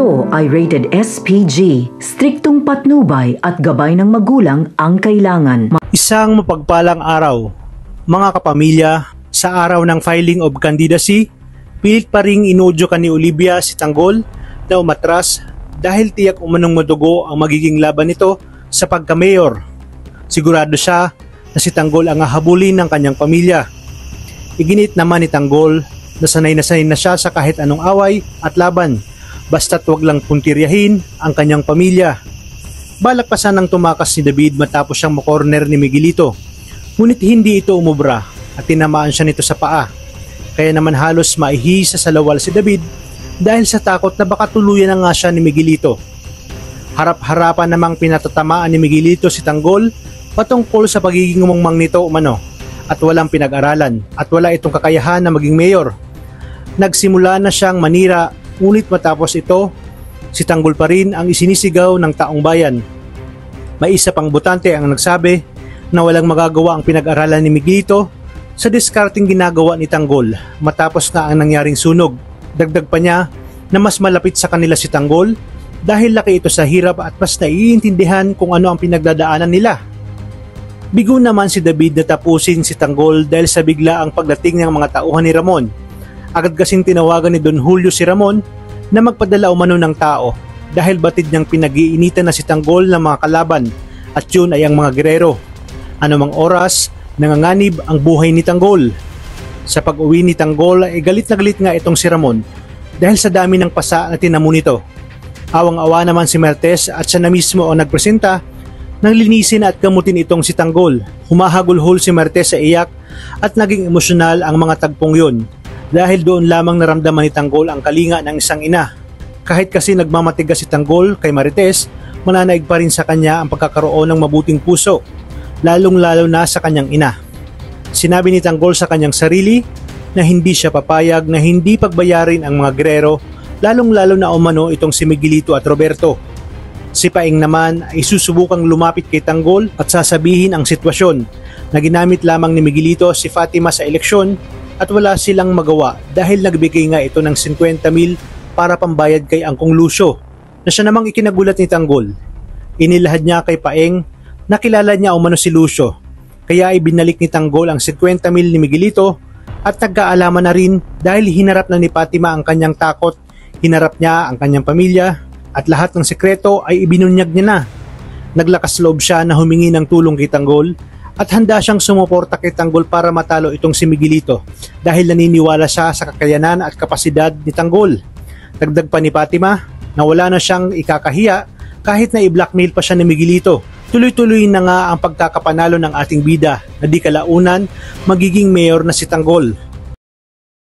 Ito ay rated SPG, striktong patnubay at gabay ng magulang ang kailangan. Isang mapagpalang araw, mga kapamilya, sa araw ng filing of candidacy, pilit pa ring inudyo ka ni Olivia si Tanggol na umatras dahil tiyak umanong madugo ang magiging laban nito sa pagka-mayor. Sigurado siya na si Tanggol ang hahabulin ng kanyang pamilya. Iginit naman ni Tanggol na sanay na siya sa kahit anong away at laban, basta't wag lang puntiryahin ang kanyang pamilya. Balak pa sanang tumakas si David matapos siyang makorner ni Miguelito, ngunit hindi ito umubra at tinamaan siya nito sa paa. Kaya naman halos maihisa sa lawal si David dahil sa takot na baka tuluyan na nga siya ni Miguelito. Harap-harapan namang pinatatamaan ni Miguelito si Tanggol patungkol sa pagiging umangmang nito umano at walang pinag-aralan at wala itong kakayahan na maging mayor. Nagsimula na siyang manira, ngunit matapos ito, si Tanggol pa rin ang isinisigaw ng taong bayan. May isa pang botante ang nagsabi na walang magagawa ang pinag-aralan ni Miguelito sa diskarting ginagawa ni Tanggol matapos na ang nangyaring sunog. Dagdag pa niya na mas malapit sa kanila si Tanggol dahil laki ito sa hirap at mas naiintindihan kung ano ang pinagdadaanan nila. Bigo naman si David na tapusin si Tanggol dahil sa bigla ang pagdating ng mga tauhan ni Ramon. Agad kasing tinawagan ni Don Julio si Ramon na magpadala umano ng tao dahil batid niyang pinag-iinitan na si Tanggol ng mga kalaban at yun ay ang mga gerero. Anumang oras, nanganganib ang buhay ni Tanggol. Sa pag-uwi ni Tanggol ay galit na galit nga itong si Ramon dahil sa dami ng pasa na tinamo nito. Awang-awa naman si Mertes at siya na mismo ang nagpresenta nang linisin at gamutin itong si Tanggol. Humahagulhol si Mertes sa iyak at naging emosyonal ang mga tagpong yun dahil doon lamang naramdaman ni Tanggol ang kalinga ng isang ina. Kahit kasi nagmamatigas si Tanggol kay Marites, mananaig pa rin sa kanya ang pagkakaroon ng mabuting puso, lalong-lalo na sa kanyang ina. Sinabi ni Tanggol sa kanyang sarili na hindi siya papayag na hindi pagbayarin ang mga gerero, lalong-lalo na umano itong si Miguelito at Roberto. Si Paeng naman ay susubukang lumapit kay Tanggol at sasabihin ang sitwasyon na ginamit lamang ni Miguelito si Fatima sa eleksyon at wala silang magawa dahil nagbigay nga ito ng 50,000 para pambayad kay Angkong Lucio na siya namang ikinagulat ni Tanggol. Inilahad niya kay Paeng na kilala niya umano si Lucio, kaya ibinalik ni Tanggol ang 50,000 ni Miguelito at nagkaalaman na rin dahil hinarap na ni Fatima ang kanyang takot, hinarap niya ang kanyang pamilya at lahat ng sekreto ay ibinunyag niya na. Naglakas loob siya na humingi ng tulong kay Tanggol at handa siyang sumuporta kay Tanggol para matalo itong si Miguelito dahil naniniwala siya sa kakayanan at kapasidad ni Tanggol. Dagdag pa ni Fatima na wala na siyang ikakahiya kahit na i-blackmail pa siya ni Miguelito. Tuloy-tuloy na nga ang pagkakapanalo ng ating bida na di kalaunan magiging mayor na si Tanggol.